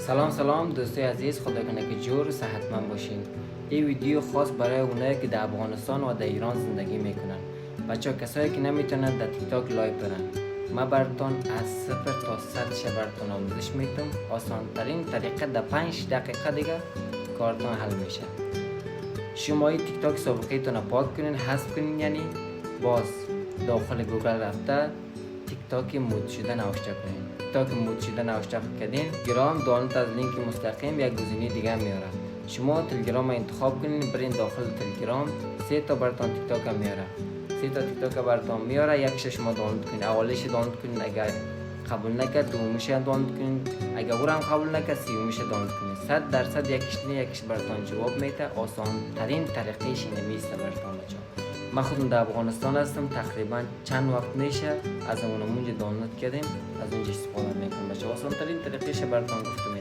سلام دوستای عزیز، خدا کنه که جور و صحتمند باشین. این ویدیو خاص برای اونایی که در افغانستان و در ایران زندگی میکنن. بچه ها کسایی که نمیتونن در تیک تاک لایو برن، ما براتون از 0 تا 100 ش براتون آموزش میتونم. آسان ترین طریقه در 5 دقیقه دیگه کارتون حل میشه. شما این تیک تاک سابقه تون پاک کنین، حذف کنین، یعنی باز داخل گوگل رفته تیک تاک مود شده نوشته کنین. تیک تاک مود شده نوشته کردین، گرام دانلود از لینک مستقیم یک گزینه دیگه میاره. شما تلگرام انتخاب کنین، برین داخل تلگرام، 3 تا براتون تیک تاک میاره. 3 تا تیک تاک براتون میاره، یکش شما دانلود کنین. اولش دانلود کنین، اگر قبول نکرد دومیش دانلود کنین، اگر اونم قبول نکرد سومیش دانلود کنین. 100% یکیش براتون جواب میده. آسان ترین طریقش اینه میسته براتون بچه‌ها. من خودم در افغانستان هستم، تقریبا چند وقت میشه از اونجا دانلود کردیم، از اونجا استفاده میکنم بچه‌ها. آسان ترین طریقش براتون گفتم.